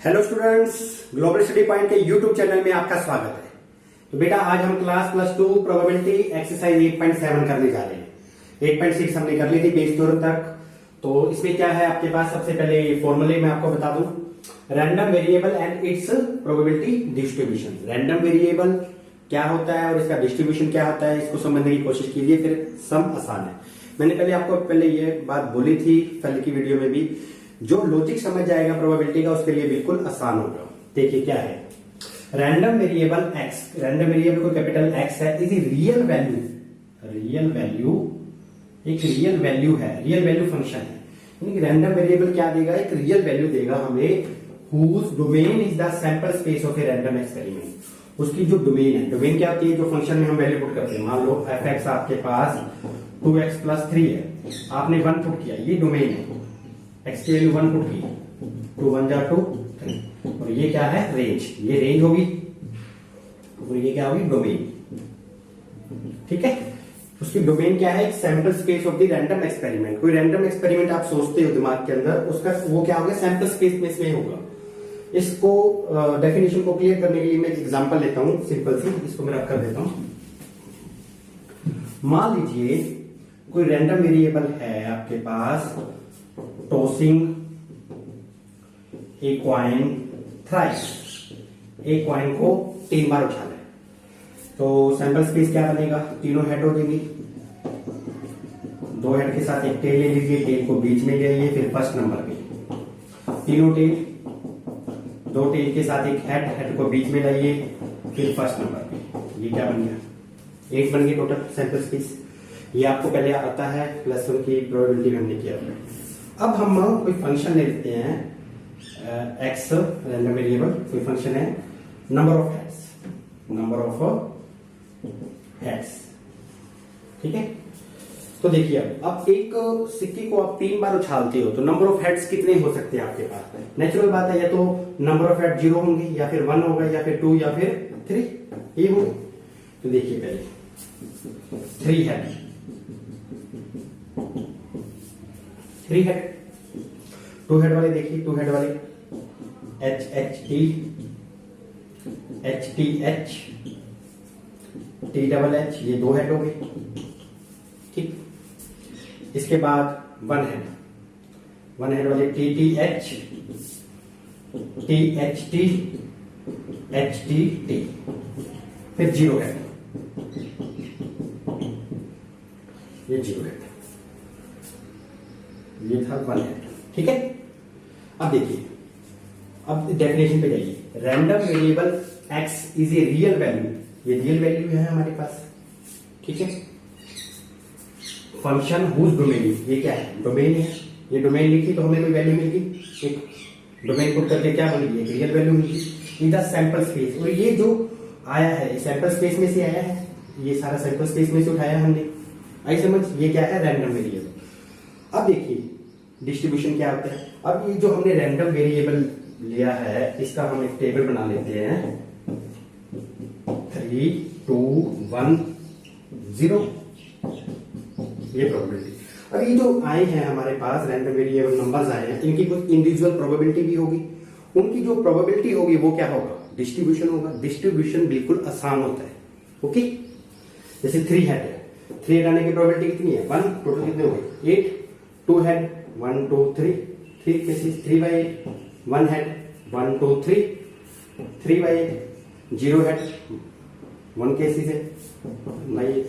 Hello students, global study point के YouTube channel में आपका स्वागत है। तो बेटा आज हम क्लास +2 प्रोबेबिलिटी एक्सरसाइज 8.7 करने जा रहे हैं। 8.6 हमने कर ली थी पेज 2 तक। तो इसमें क्या है आपके पास, सबसे पहले फॉर्मूले मैं आपको बता दूं, random variable and it's probability distribution. Random variable क्या होता है और इसका डिस्ट्रीब्यूशन क्या होता है, इसको समझने की कोशिश कीजिए, फिर सम आसान है। मैंने पहले ये बात बोली थी पहले की वीडियो में भी, जो लॉजिक समझ जाएगा प्रोबेबिलिटी का उसके लिए बिल्कुल आसान होगा। देखिए क्या है, random variable x, random variable को कैपिटल एक्स है, is real value, real value एक रियल वैल्यू है, रियल वैल्यू फंक्शन है। यानी रैंडम वेरिएबल क्या देगा, एक रियल वैल्यू देगा हमें, whose domain is the sample space of a random experiment. उसकी जो डोमेन है, डोमेन क्या होती है, जो फंक्शन में हम वैल्यू पुट करते हैं। मान लो एफ एक्स आपके पास 2x + 3 है, आपने 1 पुट किया, ये डोमेन है, एक्स की वैल्यू 1 पुट की, 2 1 जा 2 3, और ये क्या है, रेंज, ये रेंज होगी और ये क्या होगी, डोमेन। ठीक है, उसकी डोमेन क्या है, एक sample space of the random experiment. कोई रैंडम एक्सपेरिमेंट आप सोचते हो दिमाग के अंदर, उसका वो क्या होगा, सैंपल स्पेस में इसमें होगा। इसको डेफिनेशन को क्लियर करने के लिए मैं एक एग्जांपल लेता हूं, सिंपल सी, इसको मैं रख कर देता हूं। मान लीजिए कोई रैंडम वेरिएबल है आपके पास, टॉसिंग ए कॉइन थ्राइस, एक कॉइन को 3 बार उछाला है, तो सैंपल स्पेस क्या बनेगा, तीनों हेड हो जाएंगी, 2 हेड के साथ एक टेल ले लीजिए, टेल को बीच में ले आइए, फिर फर्स्ट नंबर पे तीनों टेल, 2 टेल के साथ एक हेड, हेड को बीच में लाइए, फिर फर्स्ट नंबर पे, ये क्या बन गया, 8 बन गई टोटल सैंपल स्पेस। ये आपको पहले आता है, +1 की प्रोबेबिलिटी हमने किया। अब हम कोई फंक्शन ले लेते हैं, एक्स रैंडम वेरिएबल, कोई फंक्शन है number of heads, number of heads. ठीक है, तो देखिए अब एक सिक्के को आप 3 बार उछालते हो तो नंबर ऑफ हेड्स कितने हो सकते हैं आपके पास। नेचुरल बात है, या तो नंबर ऑफ हेड 0 होंगे, या फिर 1 होगा, या फिर 2, या फिर 3, ये होंगे। तो देखिए पहले 3 हेड, 3 हेड, 2 हेड वाले देखिए, 2 हेड वाले H H T H T H T double H, ये 2 हेड हो गए। ठीक, इसके बाद 1 हेड, 1 हेड वाले T T H T H T H T T, फिर 0 हेड, ये 0 हेड, ये था 1 हेड। ठीक है, अब देखिए, अब डेफिनेशन पे जाइए, random variable x is a real value, ये रियल वैल्यू है हमारे पास। ठीक है, फंक्शन हुज डोमेन, ये क्या है, डोमेन है, ये डोमेन लिखी तो हमें कोई वैल्यू मिल गई, एक डोमेन पुट करके क्या बन गई, एक रियल वैल्यू मिल गई इन द सैंपल स्पेस। और ये जो आया है सैंपल स्पेस में से आया है, ये सारा सैंपल स्पेस में से उठाया हमने, आई समझ, ये क्या है, रैंडम वेरिएबल। अब देखिए डिस्ट्रीब्यूशन क्या होता है। अब ये जो हमने रैंडम वेरिएबल लिया है, इसका हम एक टेबल बना लेते हैं, 3 2 1 0, ये प्रोबेबिलिटी। अब ये जो आए हैं हमारे पास रैंडम वेरिएबल नंबर्स आए हैं, इनकी कुछ इंडिविजुअल प्रोबेबिलिटी भी होगी, उनकी जो प्रोबेबिलिटी होगी वो क्या होगा, डिस्ट्रीब्यूशन होगा। डिस्ट्रीब्यूशन बिल्कुल आसान होता है। ओके, जैसे 3 हेड है, 3 हेड आने की प्रोबेबिलिटी कितनी है, 1, टोटल कितने हो गए 8, 2 head 1 2 3, 3 cases 3/8, 1 head 1 2 3, 3/8, 0 head 1 cases है 9/8।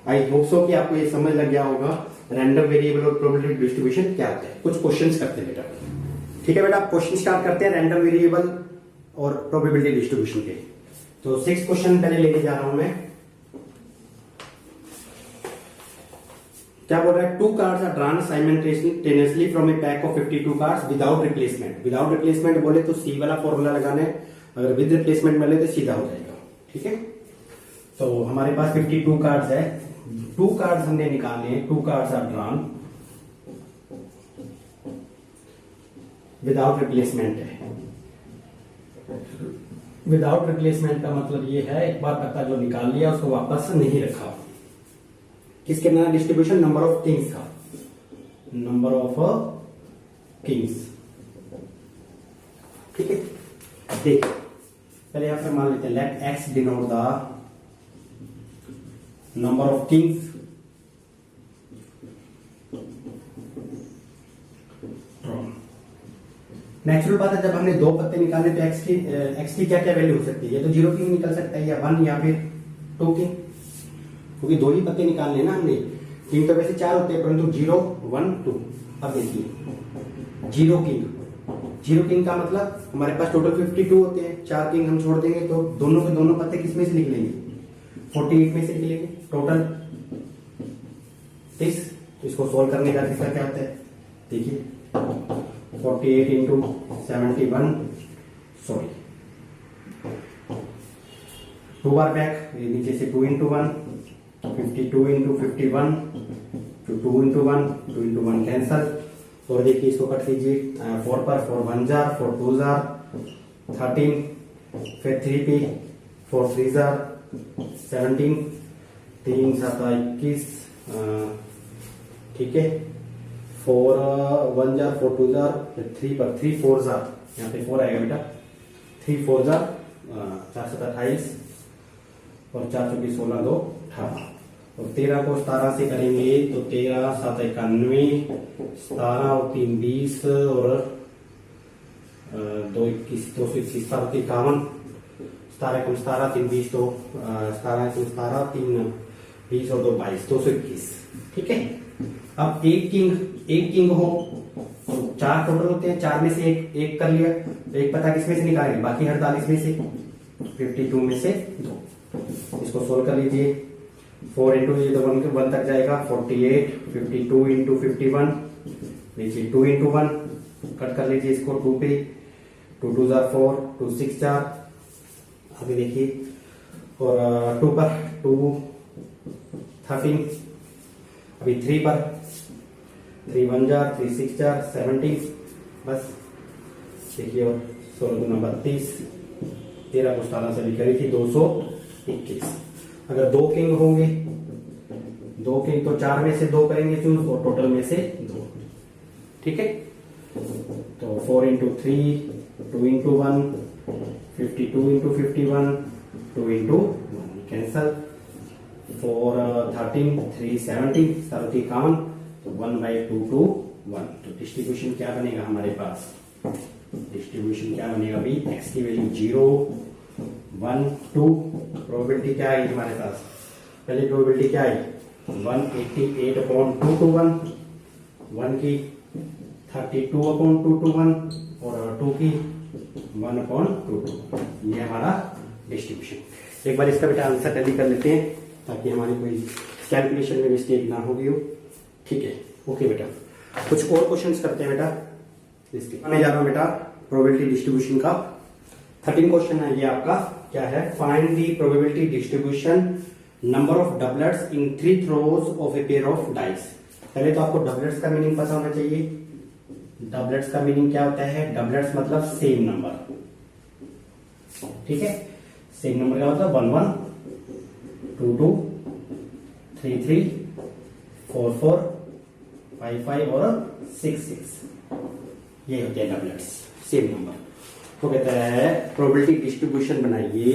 आई होप सो कि आपको ये समझ लग गया होगा रैंडम वेरिएबल और प्रोबेबिलिटी डिस्ट्रीब्यूशन क्या होता है। कुछ क्वेश्चंस करते हैं बेटा। ठीक है बेटा, आप क्वेश्चन स्टार्ट करते हैं रैंडम वेरिएबल और प्रोबेबिलिटी डिस्ट्रीब्यूशन के। तो 6 क्वेश्चन पहले लेके जा रहा हूं मैं। क्या बोल रहा है, 2 cards are drawn simultaneously from a pack of 52 cards without replacement. Without replacement बोले तो सी वाला फॉर्मूला लगाना है, अगर विद रिप्लेसमेंट मिले तो सीधा हो जाएगा। ठीक है, तो हमारे पास 52 कार्ड्स है, 2 कार्ड्स हमने निकाले हैं, 2 cards are drawn without replacement है। विदाउट रिप्लेसमेंट का मतलब ये है, एक बार पता जो निकाल लिया उसको वापस नहीं रखा। किसके बिना डिस्ट्रीब्यूशन, नंबर ऑफ किंग्स का, नंबर ऑफ किंग्स। ठीक है, देखिए पहले यहां पर मान लेते हैं let X denote the number of kings natural बात है, जब हमने दो पत्ते निकाले तो एक्स की क्या क्या वैल्यू हो सकती है? ये तो 0 किंग निकल सकता है, या 1 या फिर 2 किंग, क्योंकि दो ही पत्ते निकालने ना हमने। किंग तो वैसे 4 होते हैं, परंतु 0 1 2। अब देखिए 0 किंग का मतलब हमारे पास टोटल 52 होते हैं, 4 किंग हम छोड़ देंगे तो दोनों के दोनों पत्ते किसमें से निकलेंगे? 48 में से निकलेंगे टोटल 30। तो इसको सोल्व करने का तरीका क्या होता है? देखिए 48 इंटू 71, सॉरी 2 बार बैक, नीचे से 2 into 1, 52 into 51, 2 into 1, 2 into 1 cancel. और देखिए इसको कट कीजिए 4 पर, 4 1 जार, 4 2 जार 13, फिर 3 पे 4 3 जार 17, 3 7 21, ठीक है, 4 1 जार, 4 2 जार, फिर 3 पर 3 4 जार, यहाँ पे 4 आएगा बेटा, 3 4 जार 4 7 28 और 4 24 16 2 18। और 13 को 17 से करेंगे तो 13 7 91, 17 और 3 20 और 2 21 221 7 51, 17 कम 17 3 20 तो 17 कम 17 3 20 और 2 22 221। ठीक है, अब एक किंग हो तो 4 टोटल होते हैं, 4 में से एक कर लिया तो एक पता किसमें से निकालेंगे? बाकी 48 में से, 52 में से 2। इसको सोल्व कर लीजिए, 4 इंटू ये तो 1 तक जाएगा, 48, 52 इंटू 51, नीचे 2 इंटू 1 कट कर लीजिए इसको 2 पे, 2 2 जार 4, 2 6 जार, अभी देखिए, और 2 पर 2 13, अभी 3 पर 3 1 जार, 3 6 जार 17, बस देखिए, और 16 2 32, 13 को 17 से भी करी थी 221। अगर 2 किंग होंगे, 2 किंग तो 4 में से 2 करेंगे चूज और टोटल में से 2। ठीक है, तो 4 into 3, 2 into 1, 52 into 51, 2 into 1 cancel, 4 13, 3 17, 17 51, तो 1/2 2 1। तो डिस्ट्रीब्यूशन क्या बनेगा हमारे पास? डिस्ट्रीब्यूशन क्या बनेगा अभी? एक्स की वैल्यू 0 1 2, प्रोबेबिलिटी क्या आई हमारे पास? पहले प्रोबेबिलिटी क्या आई? 188/2 to 1, 1 की 32/2 to 1 और 2 की 1/2 to 1। ये हमारा डिस्ट्रीब्यूशन। एक बार इसका बेटा आंसर टैली कर लेते हैं ताकि हमारी कोई कैलकुलेशन में मिस्टेक ना होगी हो। ठीक है, ओके बेटा, कुछ और क्वेश्चंस करते हैं बेटा। मैं जा रहा हूं बेटा प्रोबेबिलिटी डिस्ट्रीब्यूशन का 13 क्वेश्चन है ये आपका। क्या है? Find the probability distribution number of doublets in 3 throws of a pair of dice. पहले तो आपको डबलेट्स का मीनिंग पता होना चाहिए। डबलेट्स का मीनिंग क्या होता है? डबलेट्स मतलब सेम नंबर। ठीक है, सेम नंबर का मतलब 1 1 2 2 3 3 4 4 5 5 और 6 6। ये होते हैं डबलेट्स, सेम नंबर। तो कहता है प्रोबेबिलिटी डिस्ट्रीब्यूशन बनाइए।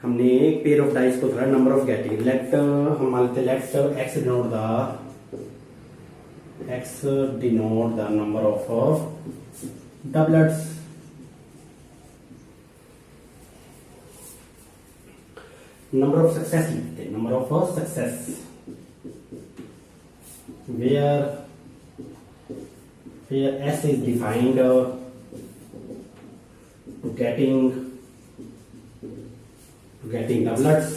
हमने एक पेयर ऑफ डाइस को थोड़ा नंबर ऑफ गेटिंग, लेट हम मानते हैं let X denote the number of doublets. Number of success लिखते हैं, number of success where S is defined to getting doublets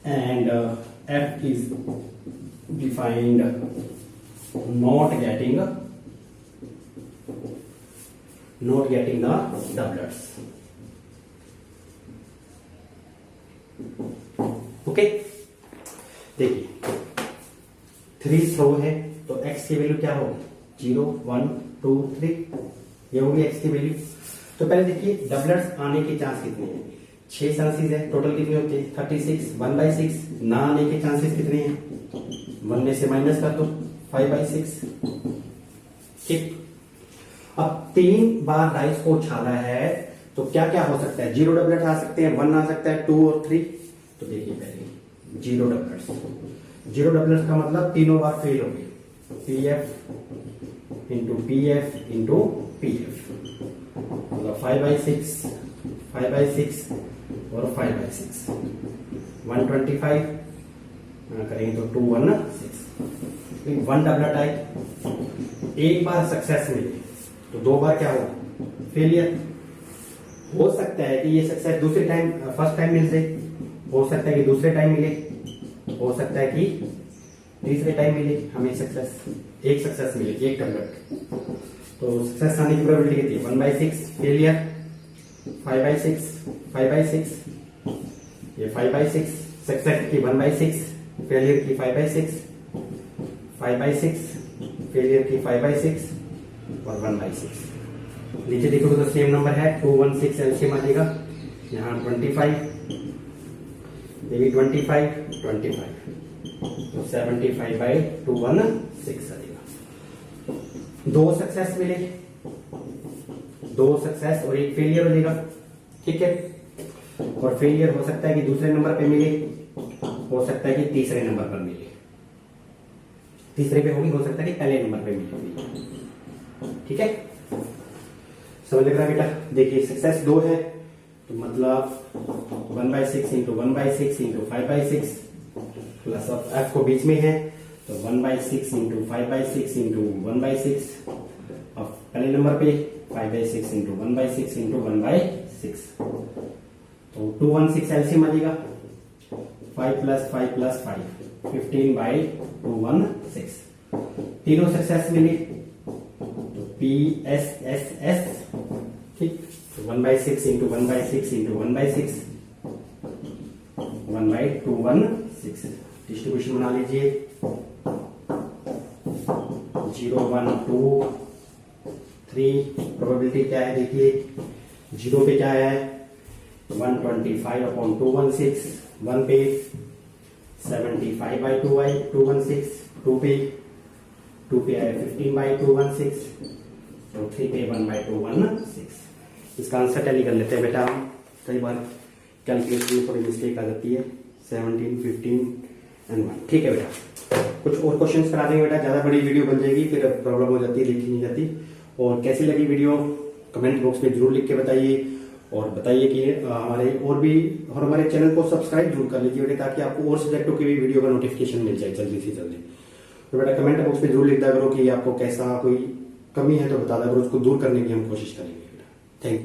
and F is defined not getting the doublets. Okay, देखिए 3 throw है तो x की value क्या होगी? 0 1 2 3, ये होगी x की वैल्यू। तो पहले देखिए डबलेट्स आने के चांस कितने हैं? 6 चांसेस है। टोटल कितने होते हैं? 36, 1/6। ना आने के चांसेस कितने हैं? 1 में से माइनस कर दो, 5/6। ठीक, अब 3 बार राइस को उछाला है तो क्या क्या हो सकता है? 0 डबलेट आ सकते हैं, 1 आ सकता है, 2 और 3। तो देखिए पहले 0 डबलेट्स। 0 डबलेट्स का मतलब तीनों बार फेल हो गए, PF into PF into PF, मतलब 5/6, 5/6 और 5/6, 125 करेंगे तो 216। 1 डबलेट आए, एक बार सक्सेस मिले तो 2 बार क्या होगा? फेलियर। हो सकता है कि ये सक्सेस दूसरे टाइम, फर्स्ट टाइम मिल जाए, हो सकता है कि दूसरे टाइम मिले, हो सकता है कि तीसरे टाइम मिले हमें सक्सेस, एक सक्सेस मिले, एक डबलेट। तो सक्सेस आने की प्रोबेबिलिटी कितनी है? 1/6 फेलियर, 5/6, 5/6, ये 5/6, सक्सेस की 1/6, फेलियर की 5/6, 5/6, फेलियर की 5/6 और 1/6। नीचे देखोगे तो सेम नंबर है, 216 एलसीएम आ जाएगा। यहाँ 25, ये भी 25, 25, तो 75/216 आ जाएगा। 2 सक्सेस मिले, 2 सक्सेस और एक फेलियर हो जाएगा, ठीक है। और फेलियर हो सकता है कि दूसरे नंबर पे मिले, हो सकता है कि तीसरे नंबर पर मिले, तीसरे पे होगी, हो सकता है कि पहले नंबर पे मिले, ठीक है। समझ लग रहा है बेटा? देखिए सक्सेस 2 है तो मतलब 1/6 into 1/6 into 5/6 plus of F को बीच में है तो 1/6 इंटू 5/6 इंटू 1/6, और पहले नंबर पे 5/6 इंटू 1/6 इंटू 1/6, तो 216 एलसीएम आ जाएगा। 5 प्लस 5 प्लस 5, 15/216। तीनों सक्सेस मिली तो PSSS, ठीक। 1/6 इंटू 1/6 इंटू 1/6, 1/216। डिस्ट्रीब्यूशन बना लीजिए, 0 1 2 3। प्रोबेबिलिटी क्या है देखिए, 0 पे क्या है? 125/216, 1 पे 75/216, 2 पे आया 15/216, तो 3 पे 1/216। इसका आंसर टैली कर लेते हैं बेटा हम। कई बार कैलकुलेशन में थोड़ी मिस्टेक आ जाती है, 17, 15 एंड 1, ठीक है बेटा। कुछ और क्वेश्चंस करा देंगे बेटा, ज्यादा बड़ी वीडियो बन जाएगी, फिर प्रॉब्लम हो जाती है, लिखी नहीं जाती। और कैसी लगी वीडियो कमेंट बॉक्स में जरूर लिख के बताइए, और बताइए कि हमारे और भी, और हमारे चैनल को सब्सक्राइब जरूर कर लीजिए बेटा, ताकि आपको और सब्जेक्टों की भी वीडियो का नोटिफिकेशन मिल जाए जल्दी से जल्दी। तो बेटा कमेंट बॉक्स में जरूर लिख दिया करो कि आपको कैसा कोई कमी है तो बता दिया करो, उसको दूर करने की हम कोशिश करेंगे।